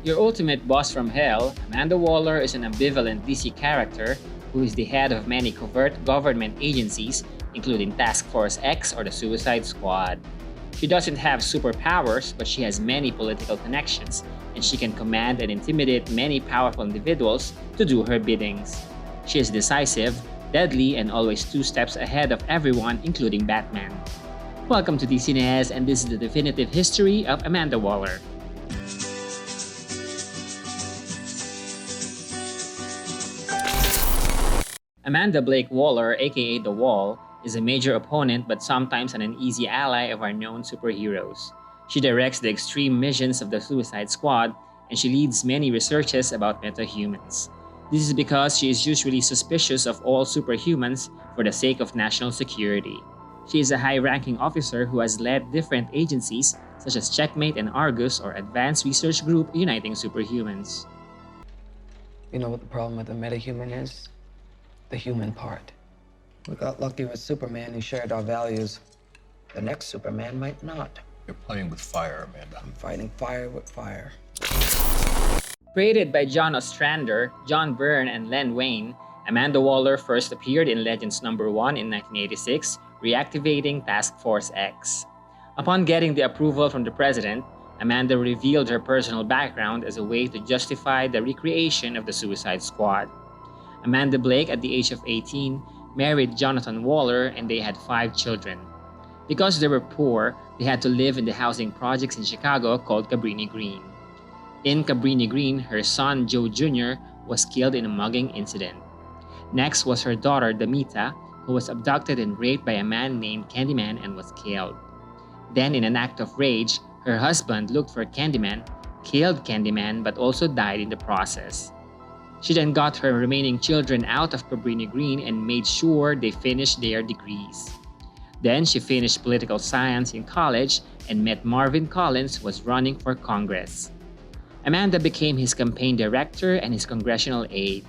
Your ultimate boss from hell, Amanda Waller is an ambivalent DC character who is the head of many covert government agencies, including Task Force X or the Suicide Squad. She doesn't have superpowers, but she has many political connections, and she can command and intimidate many powerful individuals to do her biddings. She is decisive, deadly, and always two steps ahead of everyone, including Batman. Welcome to DCNS, and this is the definitive history of Amanda Waller. Amanda Blake Waller, aka The Wall, is a major opponent but sometimes an uneasy ally of our known superheroes. She directs the extreme missions of the Suicide Squad, and she leads many researches about metahumans. This is because she is usually suspicious of all superhumans for the sake of national security. She is a high-ranking officer who has led different agencies such as Checkmate and Argus, or Advanced Research Group Uniting Superhumans. You know what the problem with the metahuman is? The human part. We got lucky with Superman who shared our values. The next Superman might not. You're playing with fire, Amanda. I'm fighting fire with fire. Created by John Ostrander, John Byrne, and Len Wein, Amanda Waller first appeared in Legends #1 in 1986, reactivating Task Force X. Upon getting the approval from the president, Amanda revealed her personal background as a way to justify the recreation of the Suicide Squad. Amanda Blake, at the age of 18, married Jonathan Waller, and they had 5 children. Because they were poor, they had to live in the housing projects in Chicago called Cabrini Green. In Cabrini Green, her son Joe Jr. was killed in a mugging incident. Next was her daughter Damita, who was abducted and raped by a man named Candyman and was killed. Then, in an act of rage, her husband looked for Candyman, killed Candyman, but also died in the process. She then got her remaining children out of Cabrini Green and made sure they finished their degrees. Then she finished political science in college and met Marvin Collins, who was running for Congress. Amanda became his campaign director and his congressional aide.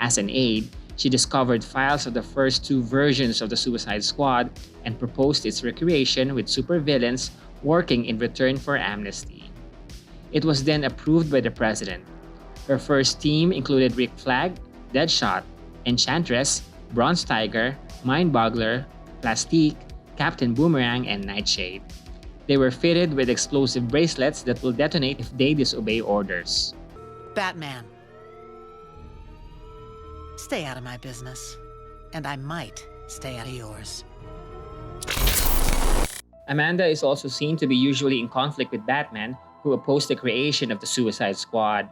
As an aide, she discovered files of the first 2 versions of the Suicide Squad and proposed its recreation with supervillains working in return for amnesty. It was then approved by the president. Her first team included Rick Flag, Deadshot, Enchantress, Bronze Tiger, Mindboggler, Plastique, Captain Boomerang, and Nightshade. They were fitted with explosive bracelets that will detonate if they disobey orders. Batman. Stay out of my business, and I might stay out of yours. Amanda is also seen to be usually in conflict with Batman, who opposed the creation of the Suicide Squad.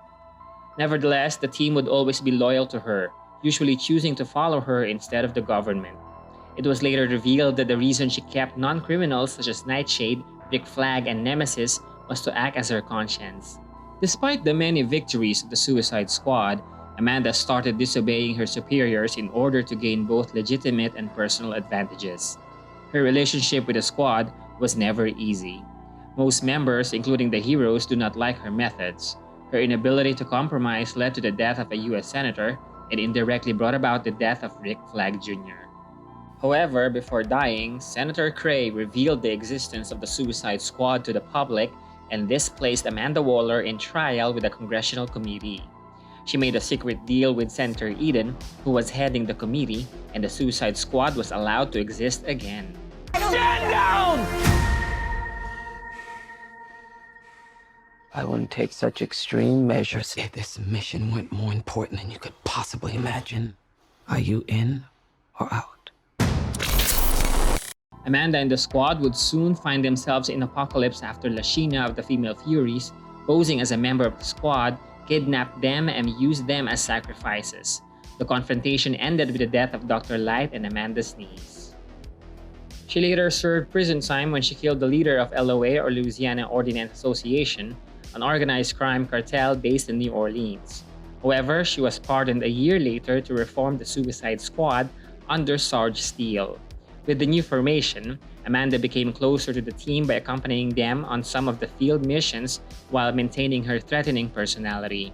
Nevertheless, the team would always be loyal to her, usually choosing to follow her instead of the government. It was later revealed that the reason she kept non-criminals such as Nightshade, Rick Flag, and Nemesis was to act as her conscience. Despite the many victories of the Suicide Squad, Amanda started disobeying her superiors in order to gain both legitimate and personal advantages. Her relationship with the squad was never easy. Most members, including the heroes, do not like her methods. Her inability to compromise led to the death of a U.S. Senator and indirectly brought about the death of Rick Flag Jr. However, before dying, Senator Cray revealed the existence of the Suicide Squad to the public, and this placed Amanda Waller in trial with a congressional committee. She made a secret deal with Senator Eden, who was heading the committee, and the Suicide Squad was allowed to exist again. Stand down! I wouldn't take such extreme measures if this mission went more important than you could possibly imagine. Are you in or out? Amanda and the squad would soon find themselves in Apocalypse after Lashina of the Female Furies, posing as a member of the squad, kidnapped them and used them as sacrifices. The confrontation ended with the death of Dr. Light and Amanda's niece. She later served prison time when she killed the leader of LOA, or Louisiana Ordnance Association, an organized crime cartel based in New Orleans. However, she was pardoned a year later to reform the Suicide Squad under Sarge Steele. With the new formation, Amanda became closer to the team by accompanying them on some of the field missions while maintaining her threatening personality.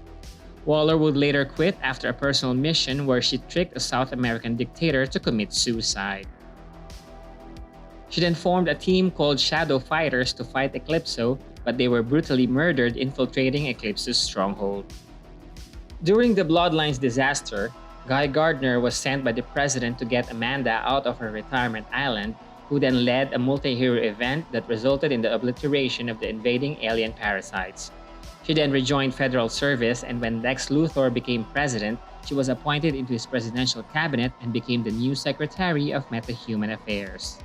Waller would later quit after a personal mission where she tricked a South American dictator to commit suicide. She then formed a team called Shadow Fighters to fight Eclipso, but they were brutally murdered infiltrating Eclipso's stronghold. During the Bloodlines disaster, Guy Gardner was sent by the president to get Amanda out of her retirement island, who then led a multi-hero event that resulted in the obliteration of the invading alien parasites. She then rejoined federal service, and when Lex Luthor became president, she was appointed into his presidential cabinet and became the new Secretary of Metahuman Affairs.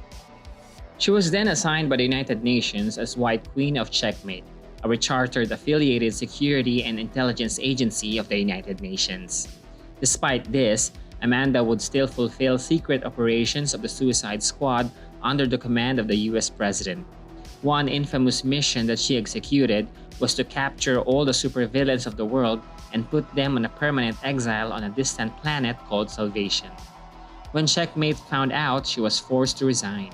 She was then assigned by the United Nations as White Queen of Checkmate, a rechartered affiliated security and intelligence agency of the United Nations. Despite this, Amanda would still fulfill secret operations of the Suicide Squad under the command of the US President. One infamous mission that she executed was to capture all the supervillains of the world and put them on a permanent exile on a distant planet called Salvation. When Checkmate found out, she was forced to resign.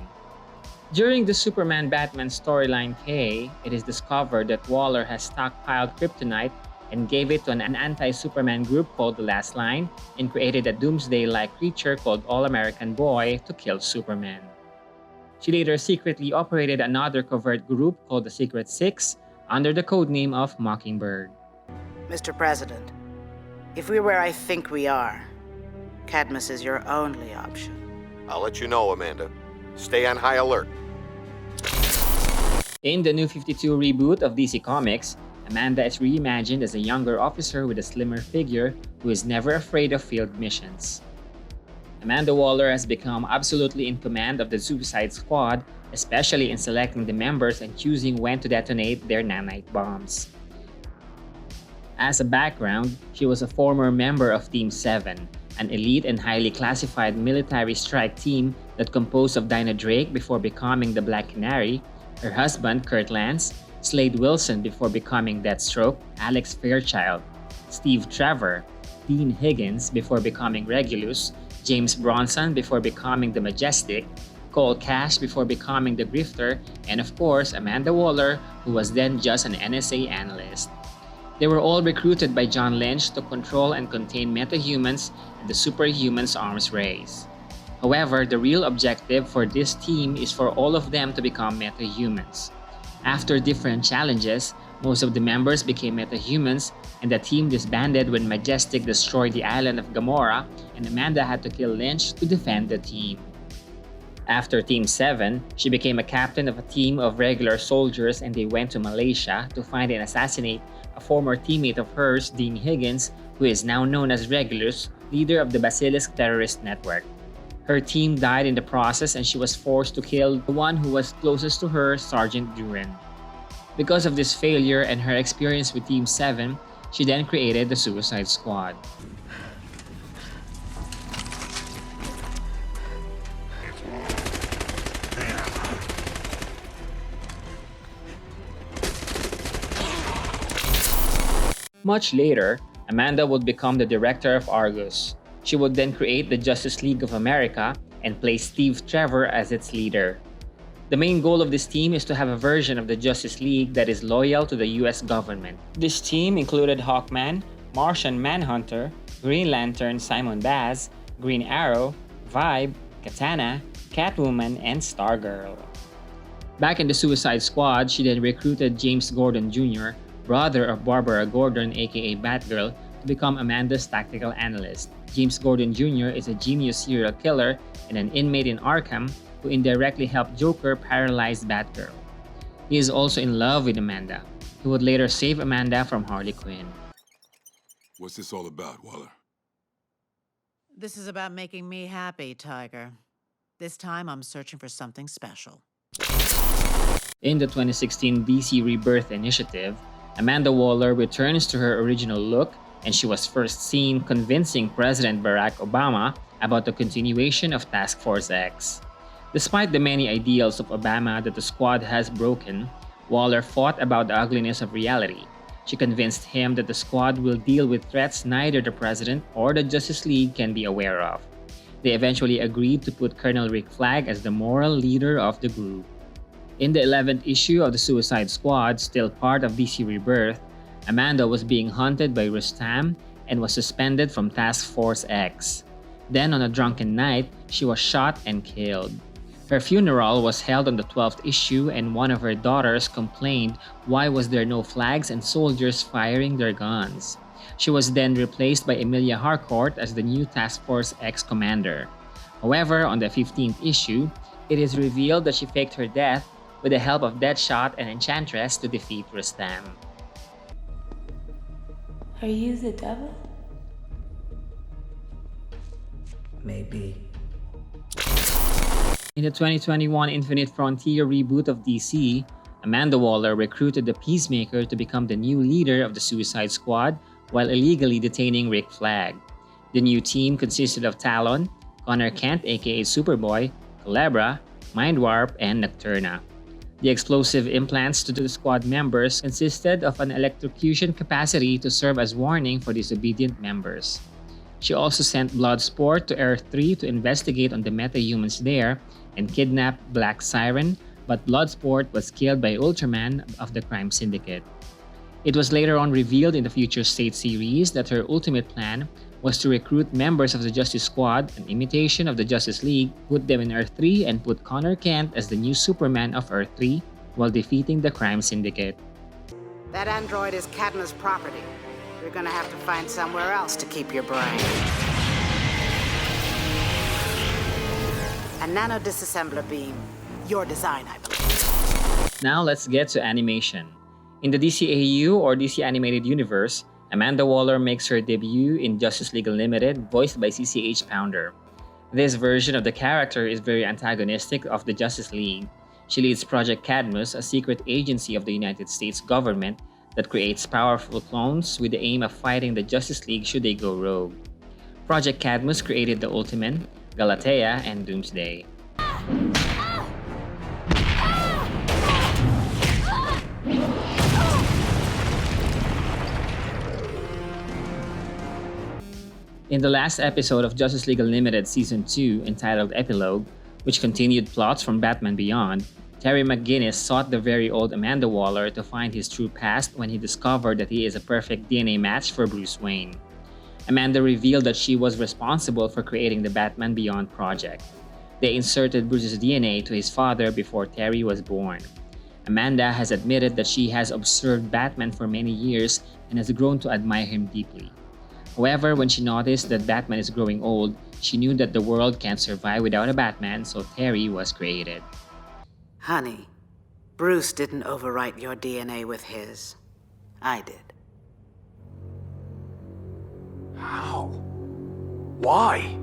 During the Superman-Batman storyline K, it is discovered that Waller has stockpiled kryptonite and gave it to an anti-Superman group called The Last Line and created a doomsday-like creature called All-American Boy to kill Superman. She later secretly operated another covert group called the Secret Six under the codename of Mockingbird. Mr. President, if we're where I think we are, Cadmus is your only option. I'll let you know, Amanda. Stay on high alert. In the New 52 reboot of DC Comics, Amanda is reimagined as a younger officer with a slimmer figure who is never afraid of field missions. Amanda Waller has become absolutely in command of the Suicide Squad, especially in selecting the members and choosing when to detonate their nanite bombs. As a background, she was a former member of Team 7, an elite and highly classified military strike team that composed of Dinah Drake before becoming the Black Canary, her husband Kurt Lance, Slade Wilson before becoming Deathstroke, Alex Fairchild, Steve Trevor, Dean Higgins before becoming Regulus, James Bronson before becoming the Majestic, Cole Cash before becoming the Grifter, and of course Amanda Waller, who was then just an NSA analyst. They were all recruited by John Lynch to control and contain metahumans and the superhumans arms race. However, the real objective for this team is for all of them to become metahumans. After different challenges, most of the members became metahumans, and the team disbanded when Majestic destroyed the island of Gamora, and Amanda had to kill Lynch to defend the team. After Team 7, she became a captain of a team of regular soldiers, and they went to Malaysia to find and assassinate a former teammate of hers, Dean Higgins, who is now known as Regulus, leader of the Basilisk terrorist network. Her team died in the process, and she was forced to kill the one who was closest to her, Sergeant Duran. Because of this failure and her experience with Team 7, she then created the Suicide Squad. Much later, Amanda would become the director of Argus. She would then create the Justice League of America and place Steve Trevor as its leader. The main goal of this team is to have a version of the Justice League that is loyal to the US government. This team included Hawkman, Martian Manhunter, Green Lantern Simon Baz, Green Arrow, Vibe, Katana, Catwoman, and Stargirl. Back in the Suicide Squad, she then recruited James Gordon Jr., brother of Barbara Gordon aka Batgirl, to become Amanda's tactical analyst. James Gordon Jr. is a genius serial killer and an inmate in Arkham who indirectly helped Joker paralyze Batgirl. He is also in love with Amanda, who would later save Amanda from Harley Quinn. What's this all about, Waller? This is about making me happy, Tiger. This time I'm searching for something special. In the 2016 DC Rebirth initiative, Amanda Waller returns to her original look, and she was first seen convincing President Barack Obama about the continuation of Task Force X. Despite the many ideals of Obama that the squad has broken, Waller fought about the ugliness of reality. She convinced him that the squad will deal with threats neither the president or the Justice League can be aware of. They eventually agreed to put Colonel Rick Flag as the moral leader of the group. In the 11th issue of the Suicide Squad, still part of DC Rebirth, Amanda was being hunted by Rustam and was suspended from Task Force X. Then on a drunken night, she was shot and killed. Her funeral was held on the 12th issue, and one of her daughters complained why was there no flags and soldiers firing their guns. She was then replaced by Emilia Harcourt as the new Task Force X commander. However, on the 15th issue, it is revealed that she faked her death with the help of Deadshot and Enchantress to defeat Rustam. Are you the devil? Maybe. In the 2021 Infinite Frontier reboot of DC, Amanda Waller recruited the Peacemaker to become the new leader of the Suicide Squad while illegally detaining Rick Flag. The new team consisted of Talon, Connor Kent aka Superboy, Culebra, Mindwarp, and Nocturna. The explosive implants to the squad members consisted of an electrocution capacity to serve as warning for disobedient members. She also sent Bloodsport to Earth 3 to investigate on the metahumans there and kidnap Black Siren, but Bloodsport was killed by Ultraman of the Crime Syndicate. It was later on revealed in the Future State series that her ultimate plan was to recruit members of the Justice Squad, an imitation of the Justice League, put them in Earth 3, and put Connor Kent as the new Superman of Earth 3 while defeating the Crime Syndicate. That android is Cadmus' property. You're gonna have to find somewhere else to keep your brain. A nano disassembler beam. Your design, I believe. Now let's get to animation. In the DCAU or DC Animated Universe, Amanda Waller makes her debut in Justice League Unlimited, voiced by CCH Pounder. This version of the character is very antagonistic of the Justice League. She leads Project Cadmus, a secret agency of the United States government that creates powerful clones with the aim of fighting the Justice League should they go rogue. Project Cadmus created the Ultiman, Galatea, and Doomsday. In the last episode of Justice League Unlimited Season 2, entitled Epilogue, which continued plots from Batman Beyond, Terry McGinnis sought the very old Amanda Waller to find his true past when he discovered that he is a perfect DNA match for Bruce Wayne. Amanda revealed that she was responsible for creating the Batman Beyond project. They inserted Bruce's DNA to his father before Terry was born. Amanda has admitted that she has observed Batman for many years and has grown to admire him deeply. However, when she noticed that Batman is growing old, she knew that the world can't survive without a Batman, so Terry was created. Honey, Bruce didn't overwrite your DNA with his. I did. How? Why?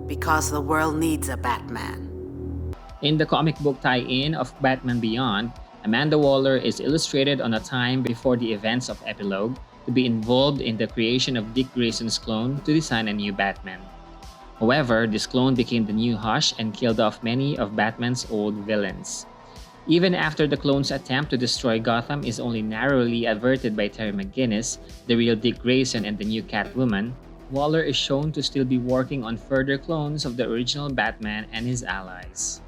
Because the world needs a Batman. In the comic book tie-in of Batman Beyond, Amanda Waller is illustrated on a time before the events of Epilogue to be involved in the creation of Dick Grayson's clone to design a new Batman. However, this clone became the new Hush and killed off many of Batman's old villains. Even after the clone's attempt to destroy Gotham is only narrowly averted by Terry McGinnis, the real Dick Grayson and the new Catwoman, Waller is shown to still be working on further clones of the original Batman and his allies.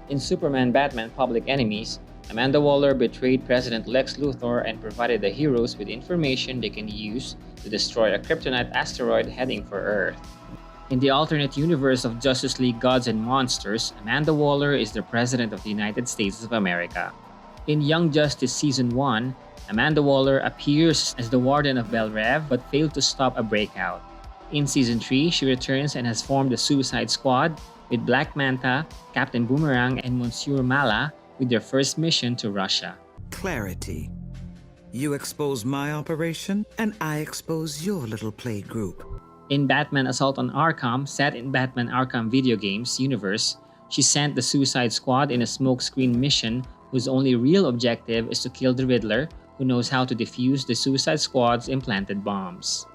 In Superman Batman Public Enemies, Amanda Waller betrayed President Lex Luthor and provided the heroes with information they can use to destroy a kryptonite asteroid heading for Earth. In the alternate universe of Justice League Gods and Monsters, Amanda Waller is the President of the United States of America. In Young Justice Season 1, Amanda Waller appears as the Warden of Bel Rev but failed to stop a breakout. In Season 3, she returns and has formed the Suicide Squad with Black Manta, Captain Boomerang, and Monsieur Mala with their first mission to Russia. Clarity. You expose my operation, and I expose your little play group. In Batman Assault on Arkham, set in Batman Arkham video games universe, she sent the Suicide Squad in a smokescreen mission whose only real objective is to kill the Riddler, who knows how to defuse the Suicide Squad's implanted bombs.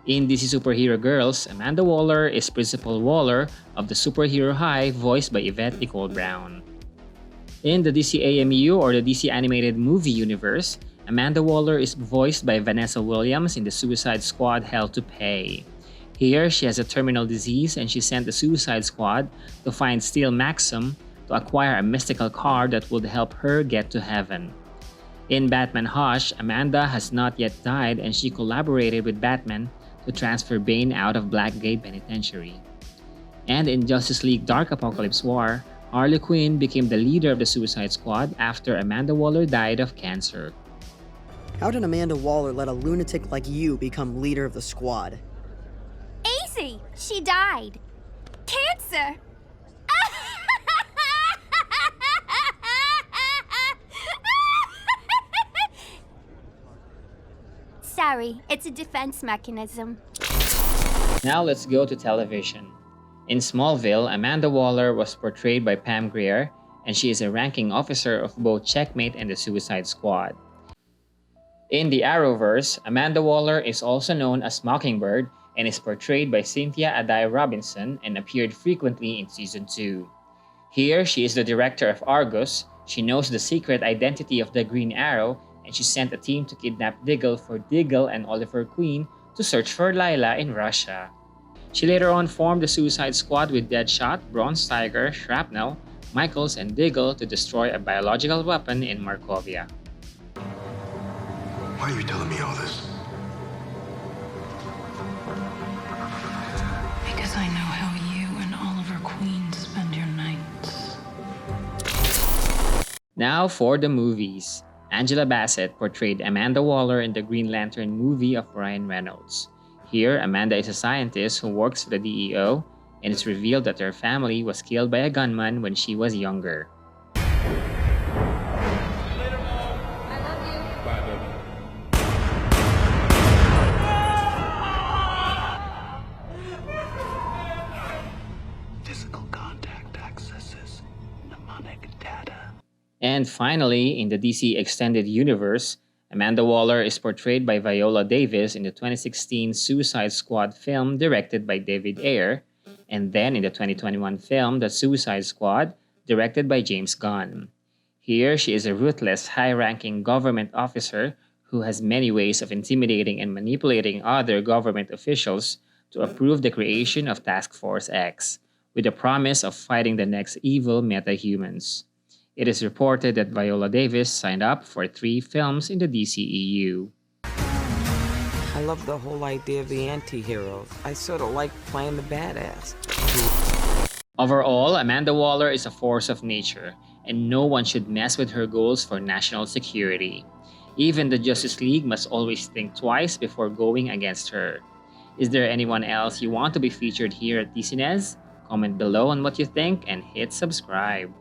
In DC Superhero Girls, Amanda Waller is Principal Waller of the Superhero High, voiced by Yvette Nicole Brown. In the DC AMU or the DC Animated Movie Universe, Amanda Waller is voiced by Vanessa Williams in the Suicide Squad Hell to Pay. Here, she has a terminal disease and she sent the Suicide Squad to find Steel Maxim to acquire a mystical card that would help her get to heaven. In Batman Hush, Amanda has not yet died and she collaborated with Batman to transfer Bane out of Blackgate Penitentiary. And in Justice League Dark Apocalypse War, Harley Quinn became the leader of the Suicide Squad after Amanda Waller died of cancer. How did Amanda Waller let a lunatic like you become leader of the squad? Easy! She died. Cancer! Sorry, it's a defense mechanism. Now let's go to television. In Smallville, Amanda Waller was portrayed by Pam Grier, and she is a ranking officer of both Checkmate and the Suicide Squad. In the Arrowverse, Amanda Waller is also known as Mockingbird and is portrayed by Cynthia Adai Robinson and appeared frequently in Season 2. Here, she is the director of Argus, she knows the secret identity of the Green Arrow, and she sent a team to kidnap Diggle for Diggle and Oliver Queen to search for Lyla in Russia. She later on formed the Suicide Squad with Deadshot, Bronze Tiger, Shrapnel, Michaels, and Diggle to destroy a biological weapon in Markovia. Why are you telling me all this? Because I know how you and Oliver Queen spend your nights. Now for the movies. Angela Bassett portrayed Amanda Waller in the Green Lantern movie of Ryan Reynolds. Here, Amanda is a scientist who works for the DEO, and it's revealed that her family was killed by a gunman when she was younger. Physical contact accesses mnemonic data. And finally, in the DC Extended Universe, Amanda Waller is portrayed by Viola Davis in the 2016 Suicide Squad film directed by David Ayer, and then in the 2021 film The Suicide Squad, directed by James Gunn. Here, she is a ruthless, high-ranking government officer who has many ways of intimidating and manipulating other government officials to approve the creation of Task Force X, with the promise of fighting the next evil metahumans. It is reported that Viola Davis signed up for 3 films in the DCEU. I love the whole idea of the anti-heroes. I sort of like playing the badass. Overall, Amanda Waller is a force of nature, and no one should mess with her goals for national security. Even the Justice League must always think twice before going against her. Is there anyone else you want to be featured here at DCNES? Comment below on what you think and hit subscribe.